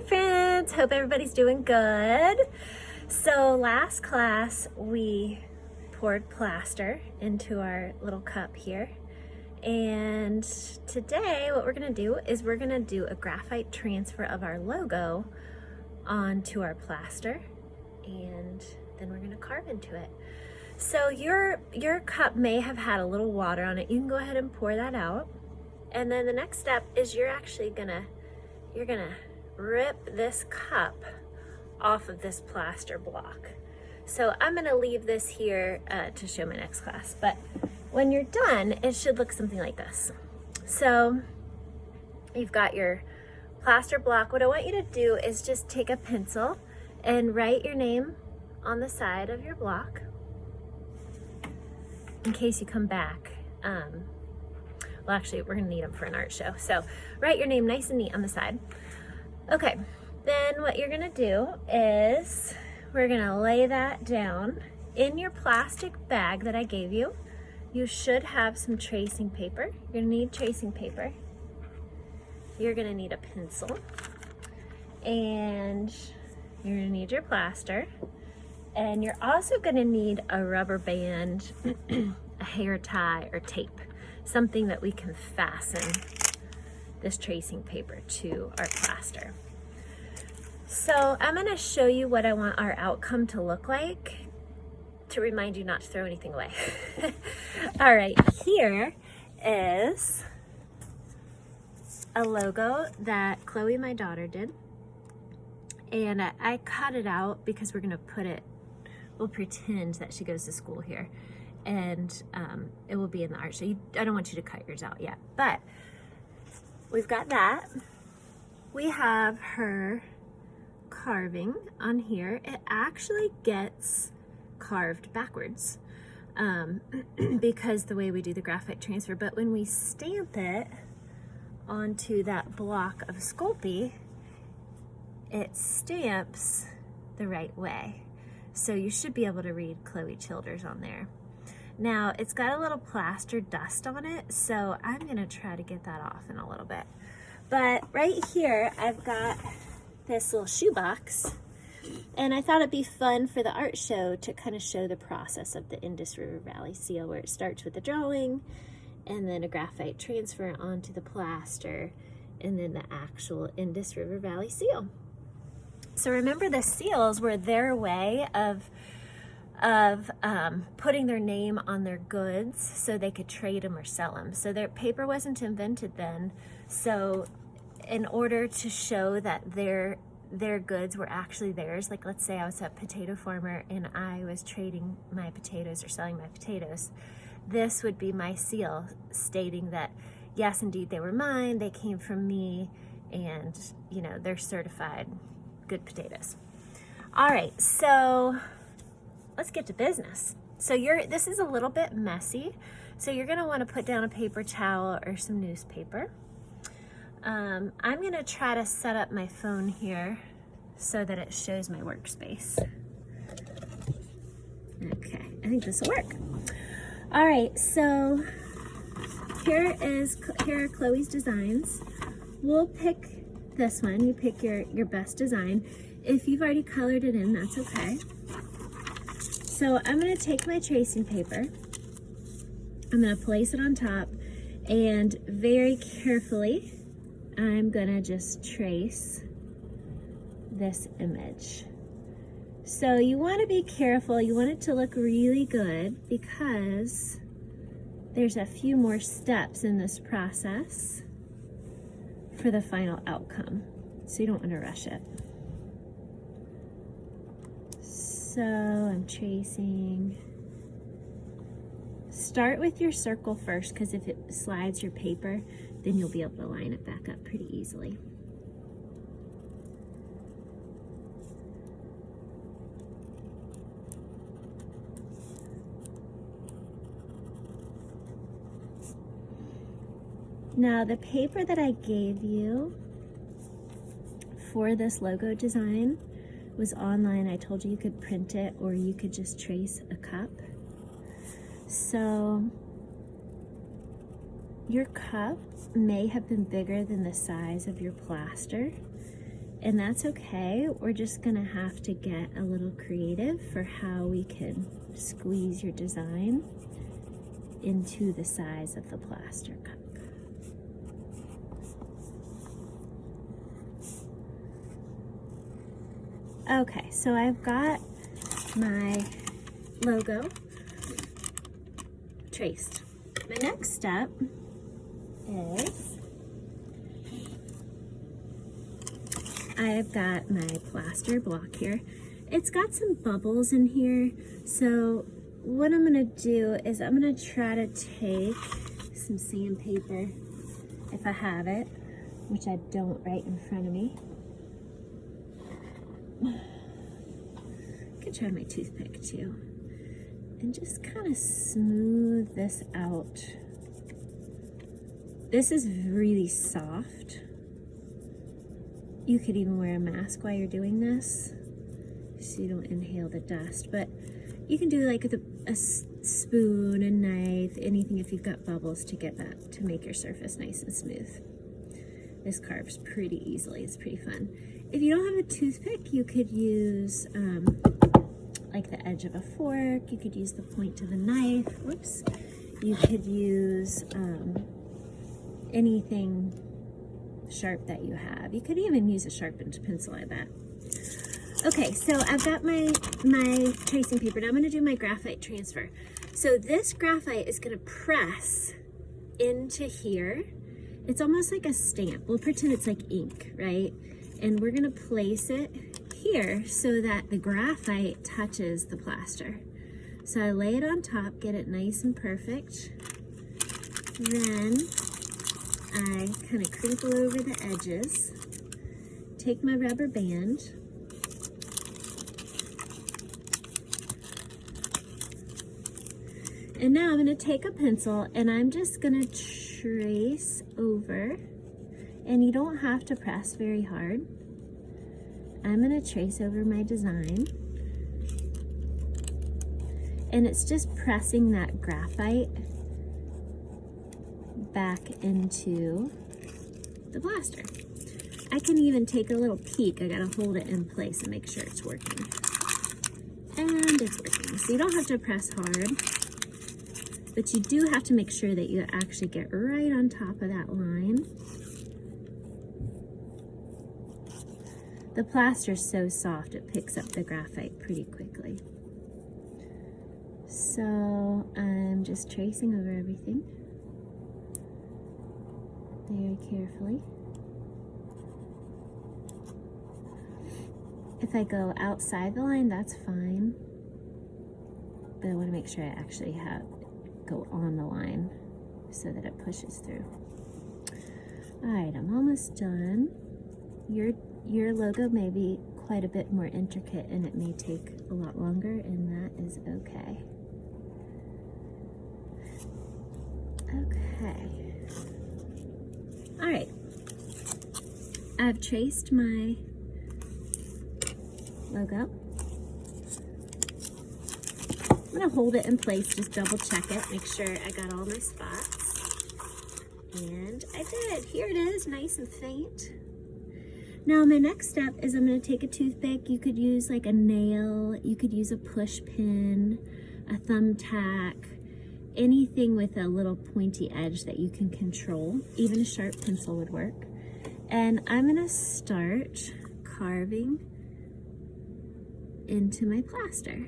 friends, hope everybody's doing good. So last class we poured plaster into our little cup here, and today what we're going to do is we're going to do a graphite transfer of our logo onto our plaster, and then we're going to carve into it. So your cup may have had a little water on it. You can go ahead and pour that out, and then the next step is you're gonna rip this cup off of this plaster block. So I'm gonna leave this here to show my next class, but when you're done, it should look something like this. So you've got your plaster block. What I want you to do is just take a pencil and write your name on the side of your block in case you come back. Well, actually, we're gonna need them for an art show. So write your name nice and neat on the side. Okay, then what you're gonna do is we're gonna lay that down in your plastic bag that I gave you. You should have some tracing paper. You're gonna need tracing paper. You're gonna need a pencil, and you're gonna need your plaster, and you're also gonna need a rubber band, a hair tie, or tape, something that we can fasten this tracing paper to our plaster. So I'm going to show you what I want our outcome to look like to remind you not to throw anything away. All right, here is a logo that Chloe, my daughter, did. And I cut it out because we're going to put it, we'll pretend that she goes to school here. And it will be in the art show. I don't want you to cut yours out yet, but we've got that. We have her carving on here. It actually gets carved backwards because the way we do the graphite transfer, but when we stamp it onto that block of Sculpey, it stamps the right way. So you should be able to read Chloe Childers on there. Now, it's got a little plaster dust on it, so I'm gonna try to get that off in a little bit. But right here, I've got this little shoebox, and I thought it'd be fun for the art show to kind of show the process of the Indus River Valley seal, where it starts with the drawing, and then a graphite transfer onto the plaster, and then the actual Indus River Valley seal. So remember, the seals were their way of putting their name on their goods so they could trade them or sell them. So their paper wasn't invented then. So in order to show that their goods were actually theirs, like let's say I was a potato farmer and I was trading my potatoes or selling my potatoes, this would be my seal stating that yes, indeed, they were mine, they came from me, and you know, they're certified good potatoes. All right, so let's get to business. So this is a little bit messy, so you're gonna wanna put down a paper towel or some newspaper. I'm gonna try to set up my phone here so that it shows my workspace. Okay, I think this will work. All right, so here are Chloe's designs. We'll pick this one. You pick your best design. If you've already colored it in, that's okay. So I'm gonna take my tracing paper, I'm gonna place it on top, and very carefully, I'm gonna just trace this image. So you wanna be careful, you want it to look really good because there's a few more steps in this process for the final outcome. So you don't wanna rush it. So I'm tracing. Start with your circle first, because if it slides your paper, then you'll be able to line it back up pretty easily. Now the paper that I gave you for this logo design was online. I told you you could print it or you could just trace a cup. So your cup may have been bigger than the size of your plaster, and that's okay. We're just gonna have to get a little creative for how we can squeeze your design into the size of the plaster cup. Okay, so I've got my logo traced. My next step is I've got my plaster block here. It's got some bubbles in here, so what I'm gonna do is I'm gonna try to take some sandpaper, if I have it, which I don't right in front of me. I could try my toothpick too, and just kind of smooth this out. This is really soft. You could even wear a mask while you're doing this, so you don't inhale the dust, but you can do like with a spoon, a knife, anything if you've got bubbles to get that, to make your surface nice and smooth. This carves pretty easily, it's pretty fun. If you don't have a toothpick, you could use like the edge of a fork, you could use the point of a knife, whoops. You could use anything sharp that you have. You could even use a sharpened pencil, I bet. Okay, so I've got my tracing paper. Now I'm gonna do my graphite transfer. So this graphite is gonna press into here. It's almost like a stamp. We'll pretend it's like ink, right? And we're gonna place it here so that the graphite touches the plaster. So I lay it on top, get it nice and perfect. Then I kind of crinkle over the edges, take my rubber band, and now I'm going to take a pencil and I'm just going to trace over, and you don't have to press very hard. I'm going to trace over my design, and it's just pressing that graphite back into the plaster. I can even take a little peek. I gotta hold it in place and make sure it's working. And it's working. So you don't have to press hard, but you do have to make sure that you actually get right on top of that line. The plaster's so soft, it picks up the graphite pretty quickly. So I'm just tracing over everything very carefully. If I go outside the line, that's fine, but I want to make sure I actually go on the line so that it pushes through. All right, I'm almost done. Your logo may be quite a bit more intricate and it may take a lot longer, and that is okay. Okay. All right, I've traced my logo. I'm gonna hold it in place, just double check it, make sure I got all my spots. And I did, here it is, nice and faint. Now my next step is I'm gonna take a toothpick. You could use like a nail, you could use a push pin, a thumbtack, anything with a little pointy edge that you can control. Even a sharp pencil would work. And I'm gonna start carving into my plaster.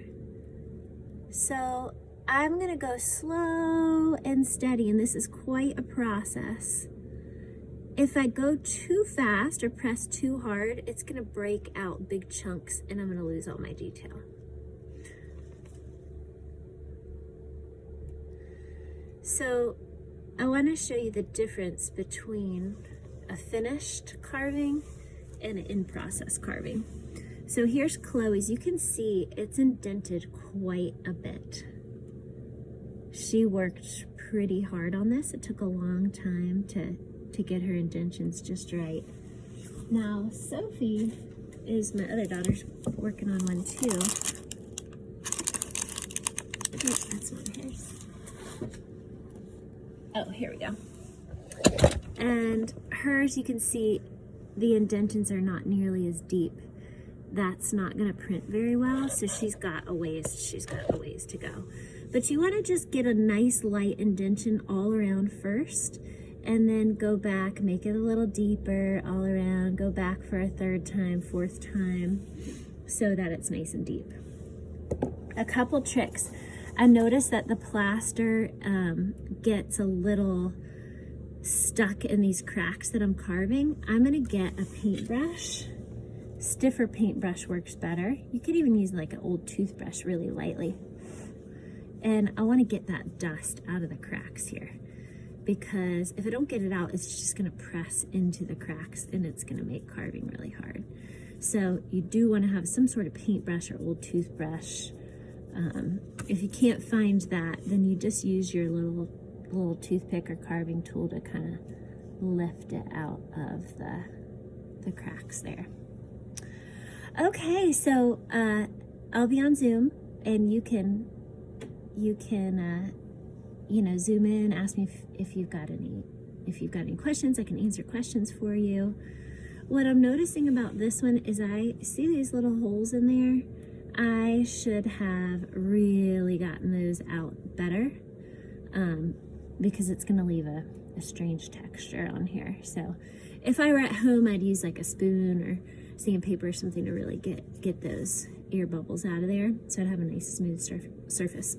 So I'm gonna go slow and steady, and this is quite a process. If I go too fast or press too hard, it's gonna break out big chunks and I'm gonna lose all my detail. So I want to show you the difference between a finished carving and an in-process carving. So here's Chloe's. You can see it's indented quite a bit. She worked pretty hard on this. It took a long time to get her indentions just right. Now Sophie is my other daughter's working on one too. Oh, that's not hers. Oh, here we go. And hers, you can see the indentions are not nearly as deep, that's not gonna print very well. So she's got a ways to go. But you wanna just get a nice light indention all around first, and then go back, make it a little deeper all around, go back for a third time, fourth time, so that it's nice and deep. A couple tricks. I noticed that the plaster gets a little stuck in these cracks that I'm carving. I'm gonna get a paintbrush. Stiffer paintbrush works better. You could even use like an old toothbrush really lightly. And I wanna get that dust out of the cracks here, because if I don't get it out, it's just gonna press into the cracks and it's gonna make carving really hard. So you do wanna have some sort of paintbrush or old toothbrush. If you can't find that, then you just use your little toothpick or carving tool to kind of lift it out of the cracks there. Okay, so I'll be on Zoom, and you can zoom in, ask me if you've got any questions. I can answer questions for you. What I'm noticing about this one is I see these little holes in there. I should have really gotten those out better, because it's gonna leave a strange texture on here. So if I were at home, I'd use like a spoon or sandpaper or something to really get those air bubbles out of there, so I'd have a nice smooth surface.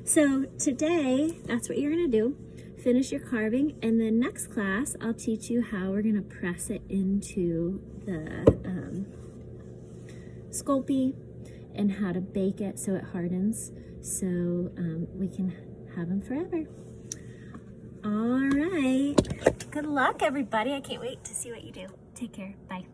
So today, that's what you're gonna do. Finish your carving, and then next class, I'll teach you how we're gonna press it into the Sculpey, and how to bake it so it hardens, so we can have them forever. All right, good luck everybody. I can't wait to see what you do. Take care, bye.